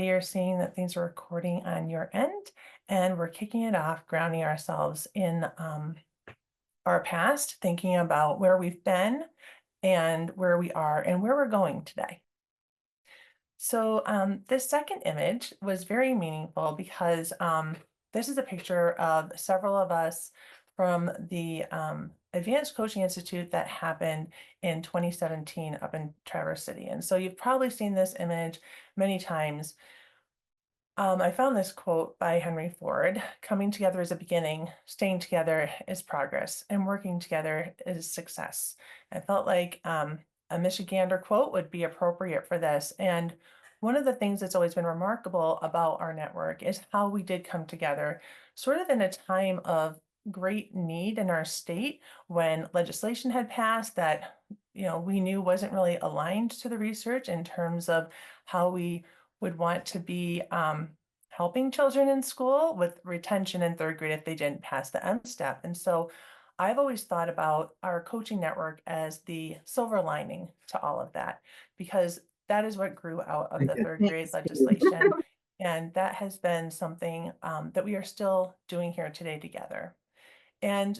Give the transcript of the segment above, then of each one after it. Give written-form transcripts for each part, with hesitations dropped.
hopefully you're seeing that things are recording on your end, and we're kicking it off, grounding ourselves in our past, thinking about where we've been and where we are and where we're going today. So this second image was very meaningful because this is a picture of several of us from the Advanced Coaching Institute that happened in 2017 up in Traverse City. And so you've probably seen this image many times. I found this quote by Henry Ford: coming together is a beginning, staying together is progress, and working together is success. I felt like a Michigander quote would be appropriate for this. And one of the things that's always been remarkable about our network is how we did come together, sort of in a time of great need in our state when legislation had passed that we knew wasn't really aligned to the research in terms of how we would want to be helping children in school with retention in third grade if they didn't pass the M step. And so I've always thought about our coaching network as the silver lining to all of that, because that is what grew out of the third grade Thanks. legislation. And that has been something that we are still doing here today together. And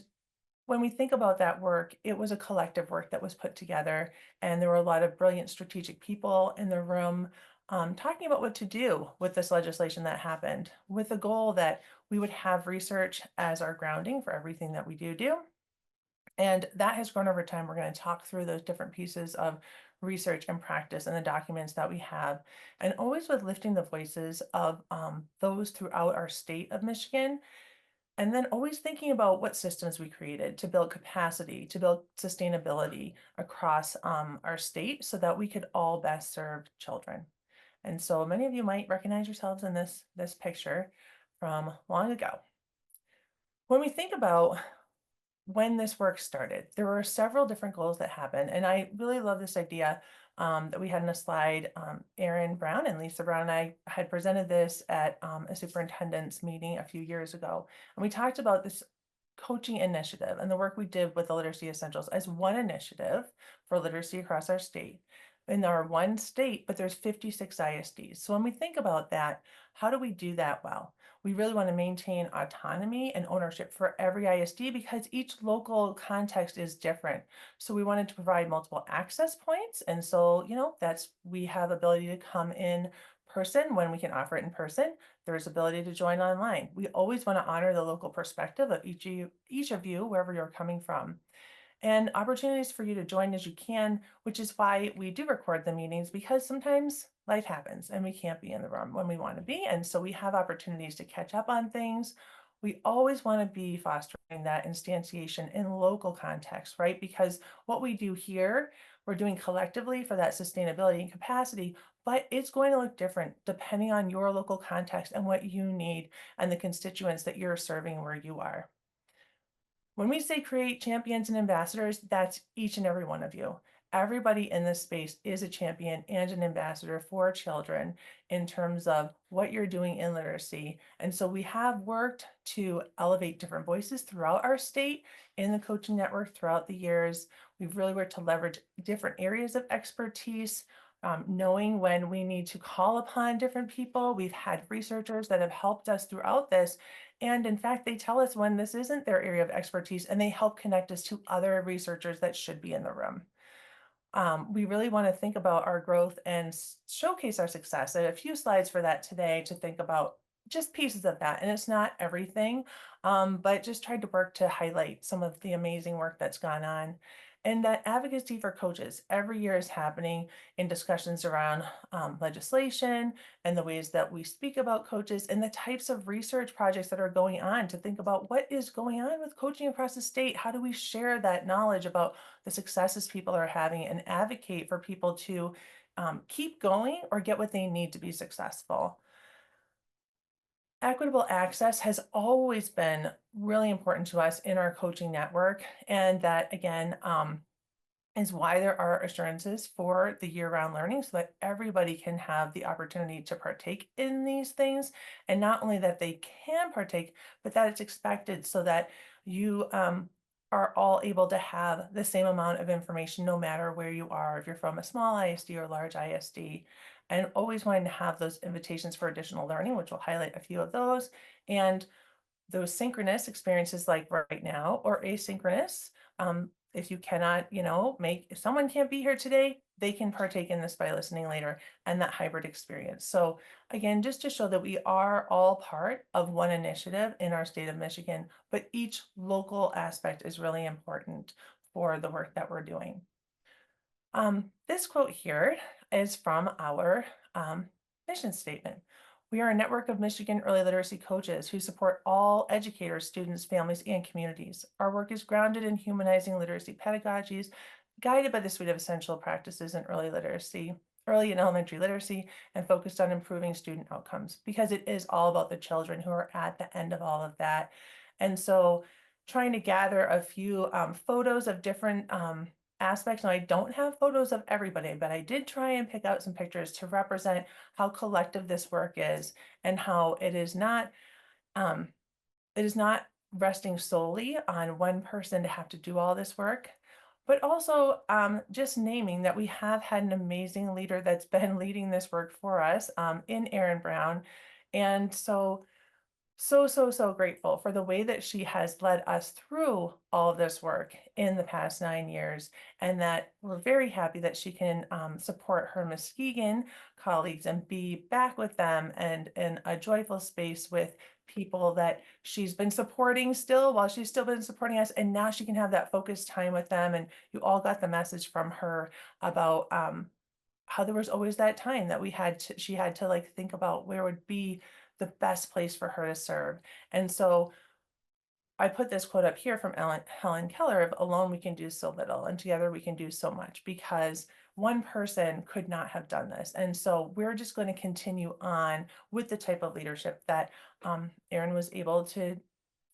when we think about that work, it was a collective work that was put together, and there were a lot of brilliant strategic people in the room talking about what to do with this legislation that happened, with the goal that we would have research as our grounding for everything that we do. And that has grown over time. We're going to talk through those different pieces of research and practice and the documents that we have, and always with lifting the voices of those throughout our state of Michigan, and then always thinking about what systems we created to build capacity, to build sustainability across our state so that we could all best serve children. And so many of you might recognize yourselves in this picture from long ago. When we think about when this work started, there were several different goals that happened. And I really love this idea that we had in a slide. Erin Brown and Lisa Brown and I had presented this at a superintendent's meeting a few years ago. And we talked about this coaching initiative and the work we did with the Literacy Essentials as one initiative for literacy across our state. In our one state, but there's 56 ISDs. So when we think about that, how do we do that well? We really want to maintain autonomy and ownership for every ISD because each local context is different. So we wanted to provide multiple access points. And so, we have ability to come in person when we can offer it in person. There's ability to join online. We always want to honor the local perspective of each of you, wherever you're coming from, and opportunities for you to join as you can, which is why we do record the meetings, because sometimes life happens and we can't be in the room when we want to be. And so we have opportunities to catch up on things. We always want to be fostering that instantiation in local context, right? Because what we do here, we're doing collectively for that sustainability and capacity, but it's going to look different depending on your local context and what you need and the constituents that you're serving where you are. When we say create champions and ambassadors, that's each and every one of you. Everybody in this space is a champion and an ambassador for children in terms of what you're doing in literacy. And so we have worked to elevate different voices throughout our state in the coaching network throughout the years. We've really worked to leverage different areas of expertise, knowing when we need to call upon different people. We've had researchers that have helped us throughout this. And in fact, they tell us when this isn't their area of expertise, and they help connect us to other researchers that should be in the room. We really want to think about our growth and showcase our success. I have a few slides for that today to think about just pieces of that. And it's not everything, but just tried to work to highlight some of the amazing work that's gone on. And that advocacy for coaches every year is happening in discussions around legislation and the ways that we speak about coaches and the types of research projects that are going on to think about what is going on with coaching across the state. How do we share that knowledge about the successes people are having and advocate for people to keep going or get what they need to be successful? Equitable access has always been really important to us in our coaching network. And that, again, is why there are assurances for the year-round learning so that everybody can have the opportunity to partake in these things. And not only that they can partake, but that it's expected so that you are all able to have the same amount of information no matter where you are, if you're from a small ISD or large ISD. and always wanting to have those invitations for additional learning, which will highlight a few of those. And those synchronous experiences like right now or asynchronous. If you cannot, if someone can't be here today, they can partake in this by listening later and that hybrid experience. So again, just to show that we are all part of one initiative in our state of Michigan, but each local aspect is really important for the work that we're doing. This quote here is from our mission statement. We are a network of Michigan early literacy coaches who support all educators, students, families, and communities. Our work is grounded in humanizing literacy pedagogies, guided by the suite of essential practices in early literacy, early and elementary literacy, and focused on improving student outcomes because it is all about the children who are at the end of all of that. And so trying to gather a few photos of different aspects. Now, I don't have photos of everybody, but I did try and pick out some pictures to represent how collective this work is and how um, it is not resting solely on one person to have to do all this work, but also just naming that we have had an amazing leader that's been leading this work for us in Erin Brown. And so grateful for the way that she has led us through all of this work in the past 9 years, and that we're very happy that she can support her Muskegon colleagues and be back with them and in a joyful space with people that she's been supporting still while she's still been supporting us, and now she can have that focused time with them. And you all got the message from her about how there was always that time that she had to like think about where would be the best place for her to serve. And so I put this quote up here from Helen Keller of alone we can do so little and together we can do so much, because one person could not have done this. And so we're just going to continue on with the type of leadership that Erin was able to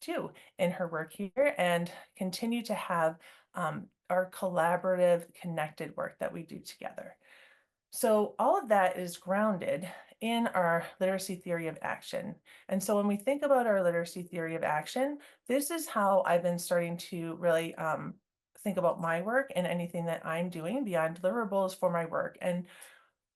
do in her work here and continue to have our collaborative connected work that we do together. So all of that is grounded in our literacy theory of action. And so when we think about our literacy theory of action, this is how I've been starting to really think about my work and anything that I'm doing beyond deliverables for my work. And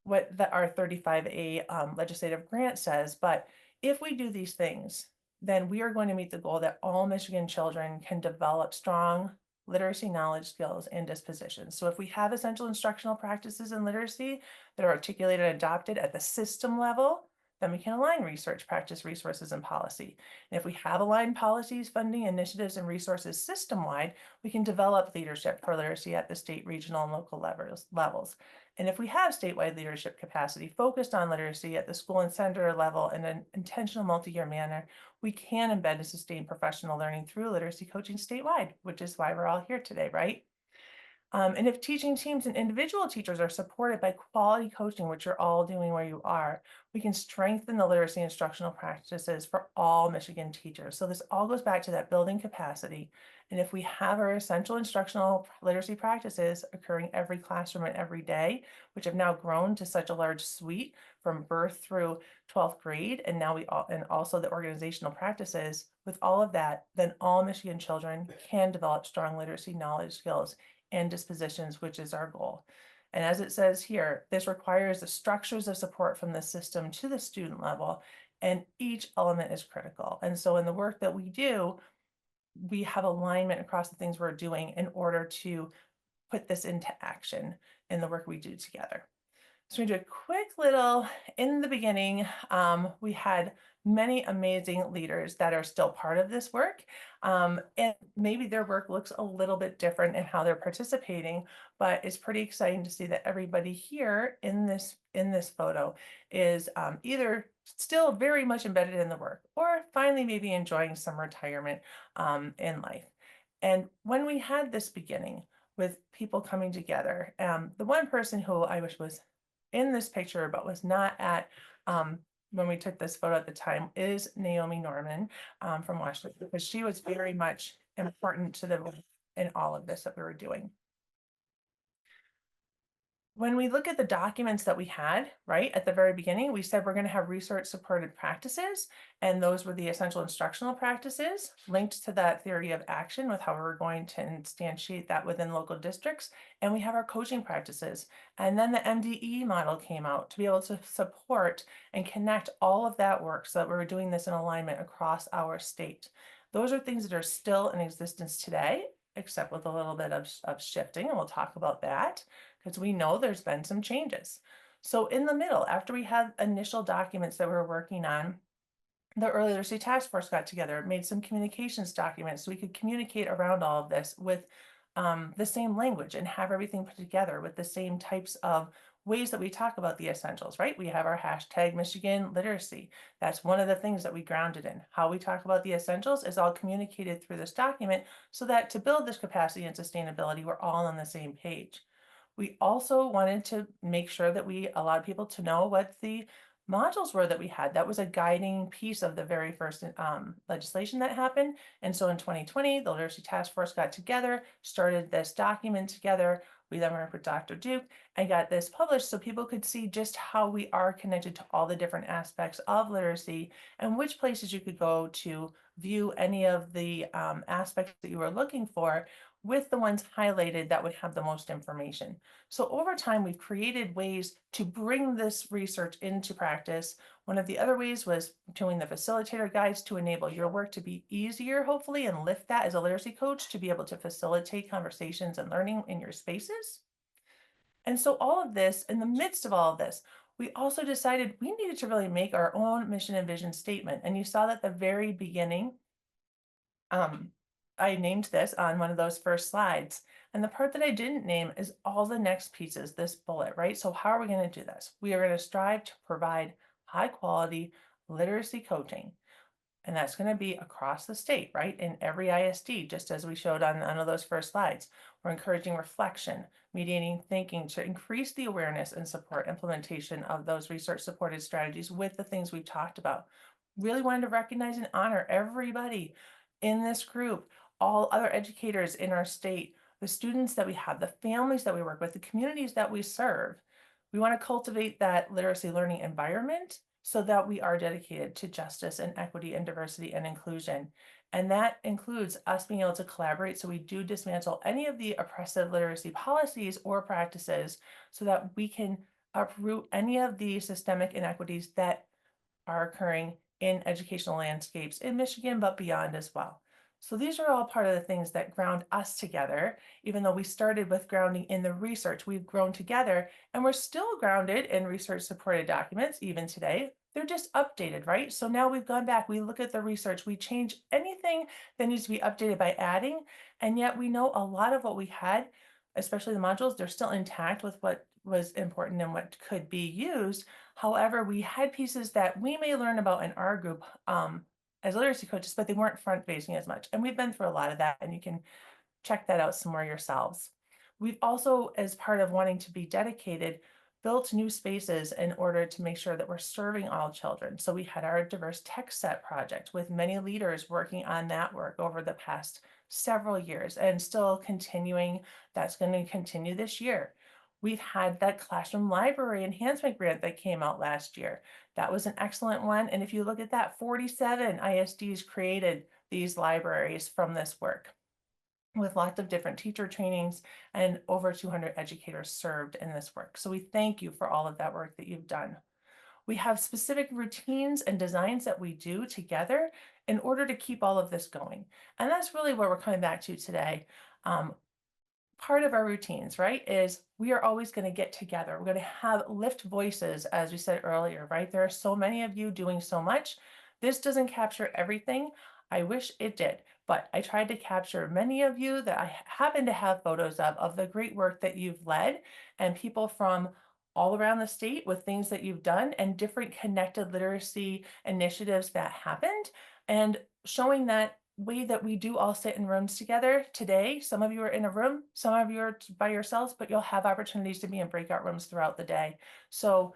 what our 35A legislative grant says. But if we do these things, then we are going to meet the goal that all Michigan children can develop strong literacy knowledge, skills, and dispositions. So if we have essential instructional practices in literacy that are articulated and adopted at the system level, then we can align research, practice, resources, and policy. And if we have aligned policies, funding, initiatives, and resources system-wide, we can develop leadership for literacy at the state, regional, and local levels. And if we have statewide leadership capacity focused on literacy at the school and center level in an intentional multi-year manner, we can embed and sustain professional learning through literacy coaching statewide, which is why we're all here today, right? And if teaching teams and individual teachers are supported by quality coaching, which you're all doing where you are, we can strengthen the literacy instructional practices for all Michigan teachers. So this all goes back to that building capacity. And if we have our essential instructional literacy practices occurring every classroom and every day, which have now grown to such a large suite from birth through 12th grade, and now and also the organizational practices, with all of that, then all Michigan children can develop strong literacy knowledge, skills, and dispositions, which is our goal. And as it says here, this requires the structures of support from the system to the student level, and each element is critical. And so in the work that we do, we have alignment across the things we're doing in order to put this into action in the work we do together. So we do a quick little, in the beginning, we had many amazing leaders that are still part of this work. And maybe their work looks a little bit different in how they're participating, but it's pretty exciting to see that everybody here in this photo is either still very much embedded in the work or finally maybe enjoying some retirement in life. And when we had this beginning with people coming together, the one person who I wish was in this picture, but was not at when we took this photo at the time, is Naomi Norman from Washington, because she was very much important to the in all of this that we were doing. When we look at the documents that we had, right, at the very beginning, we said we're going to have research supported practices, and those were the essential instructional practices linked to that theory of action with how we're going to instantiate that within local districts. And we have our coaching practices. And then the MDE model came out to be able to support and connect all of that work so that we're doing this in alignment across our state. Those are things that are still in existence today, except with a little bit of shifting, and we'll talk about that because we know there's been some changes. So in the middle, after we had initial documents that we were working on, the early literacy task force got together, made some communications documents so we could communicate around all of this with the same language and have everything put together with the same types of ways that we talk about the essentials, right? We have our hashtag Michigan literacy. That's one of the things that we grounded in. How we talk about the essentials is all communicated through this document so that to build this capacity and sustainability, we're all on the same page. We also wanted to make sure that we allowed people to know what the modules were that we had. That was a guiding piece of the very first legislation that happened. And so in 2020, the Literacy Task Force got together, started this document together. We then worked with Dr. Duke and got this published so people could see just how we are connected to all the different aspects of literacy and which places you could go to view any of the aspects that you were looking for with the ones highlighted that would have the most information. So over time, we've created ways to bring this research into practice. One of the other ways was doing the facilitator guides to enable your work to be easier, hopefully, and lift that as a literacy coach to be able to facilitate conversations and learning in your spaces. And so all of this, in the midst of all of this, we also decided we needed to really make our own mission and vision statement. And you saw that at the very beginning, um, I named this on one of those first slides. And the part that I didn't name is all the next pieces, this bullet, right? So how are we going to do this? We are going to strive to provide high quality literacy coaching, and that's going to be across the state, right? In every ISD, just as we showed on one of those first slides. We're encouraging reflection, mediating thinking to increase the awareness and support implementation of those research supported strategies with the things we've talked about. Really wanted to recognize and honor everybody in this group, all other educators in our state, the students that we have, the families that we work with, the communities that we serve. We want to cultivate that literacy learning environment so that we are dedicated to justice and equity and diversity and inclusion. And that includes us being able to collaborate so we do dismantle any of the oppressive literacy policies or practices so that we can uproot any of the systemic inequities that are occurring in educational landscapes in Michigan, but beyond as well. So these are all part of the things that ground us together. Even though we started with grounding in the research, we've grown together and we're still grounded in research supported documents even today. They're just updated, right? So now we've gone back, we look at the research, we change anything that needs to be updated by adding, and yet we know a lot of what we had, especially the modules, they're still intact with what was important and what could be used. However, we had pieces that we may learn about in our group as literacy coaches, but they weren't front facing as much. And we've been through a lot of that, and you can check that out some more yourselves. We've also, as part of wanting to be dedicated, built new spaces in order to make sure that we're serving all children. So we had our diverse tech set project with many leaders working on that work over the past several years and still continuing. That's going to continue this year. We've had that classroom library enhancement grant that came out last year. That was an excellent one. And if you look at that, 47 ISDs created these libraries from this work with lots of different teacher trainings and over 200 educators served in this work. So we thank you for all of that work that you've done. We have specific routines and designs that we do together in order to keep all of this going. And that's really what we're coming back to today. Part of our routines, right, is we are always going to get together. We're going to have lift voices, as we said earlier, right? There are so many of you doing so much. This doesn't capture everything. I wish it did, but I tried to capture many of you that I happen to have photos of the great work that you've led and people from all around the state with things that you've done and different connected literacy initiatives that happened and showing that way that we do all sit in rooms together today. Some of you are in a room, some of you are by yourselves, but you'll have opportunities to be in breakout rooms throughout the day. So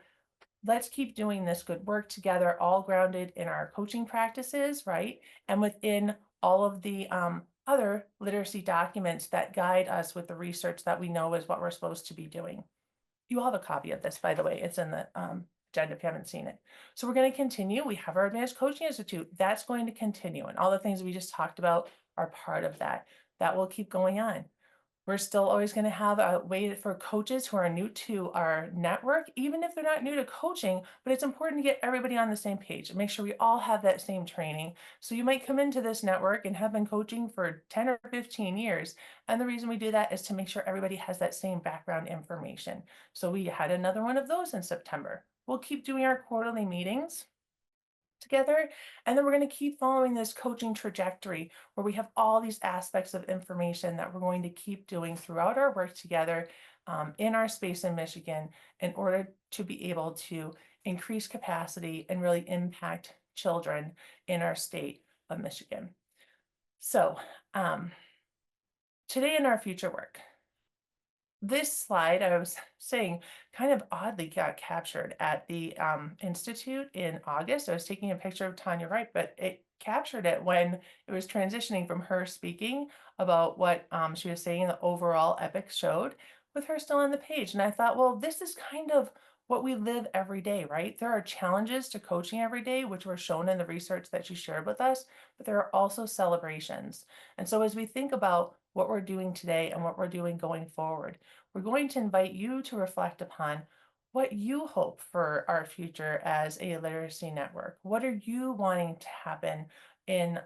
let's keep doing this good work together, all grounded in our coaching practices, right? And within all of the other literacy documents that guide us with the research that we know is what we're supposed to be doing. You all have a copy of this, by the way. It's in the agenda if you haven't seen it. So we're going to continue. We have our Advanced Coaching Institute. That's going to continue. And all the things we just talked about are part of that. That will keep going on. We're still always going to have a way for coaches who are new to our network, even if they're not new to coaching, but it's important to get everybody on the same page and make sure we all have that same training. So you might come into this network and have been coaching for 10 or 15 years. And the reason we do that is to make sure everybody has that same background information. So we had another one of those in September. We'll keep doing our quarterly meetings together. And then we're going to keep following this coaching trajectory where we have all these aspects of information that we're going to keep doing throughout our work together in our space in Michigan in order to be able to increase capacity and really impact children in our state of Michigan. So today in our future work, this slide, I was saying, kind of oddly got captured at the Institute in August. I was taking a picture of Tanya Wright, but it captured it when it was transitioning from her speaking about what she was saying the overall epic showed with her still on the page. And I thought, well, this is kind of what we live every day, right? There are challenges to coaching every day, which were shown in the research that she shared with us, but there are also celebrations. And so as we think about what we're doing today and what we're doing going forward, we're going to invite you to reflect upon what you hope for our future as a literacy network. What are you wanting to happen in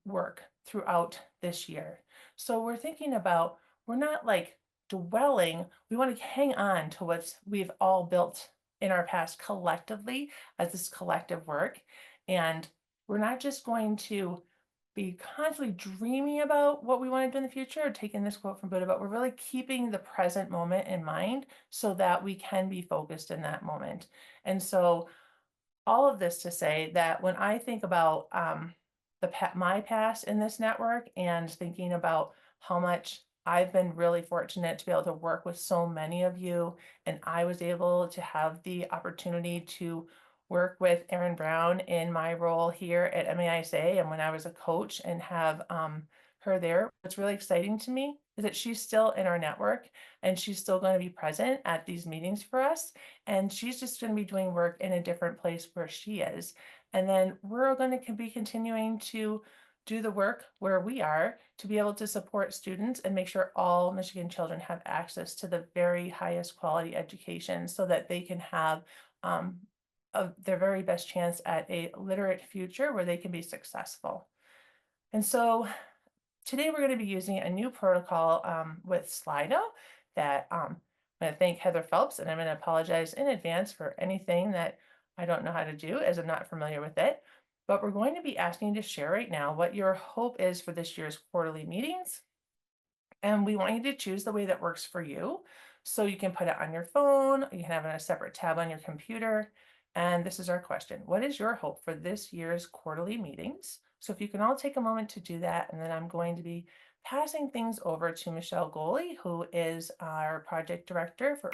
work throughout this year? So we're thinking about, we're not like dwelling, we want to hang on to what we've all built in our past collectively as this collective work. And we're not just going to be constantly dreaming about what we want to do in the future, or taking this quote from Buddha, but we're really keeping the present moment in mind so that we can be focused in that moment. And so all of this to say that when I think about my past in this network and thinking about how much I've been really fortunate to be able to work with so many of you, and I was able to have the opportunity to work with Erin Brown in my role here at MAISA and when I was a coach and have her there. What's really exciting to me is that she's still in our network and she's still going to be present at these meetings for us. And she's just going to be doing work in a different place where she is. And then we're going to be continuing to do the work where we are to be able to support students and make sure all Michigan children have access to the very highest quality education so that they can have their very best chance at a literate future where they can be successful. And so today we're going to be using a new protocol with Slido that I'm going to thank Heather Phelps, and I'm going to apologize in advance for anything that I don't know how to do as I'm not familiar with it. But we're going to be asking you to share right now what your hope is for this year's quarterly meetings. And we want you to choose the way that works for you. So you can put it on your phone, you can have it in a separate tab on your computer. And this is our question. What is your hope for this year's quarterly meetings? So if you can all take a moment to do that, and then I'm going to be passing things over to Michelle Goley, who is our project director for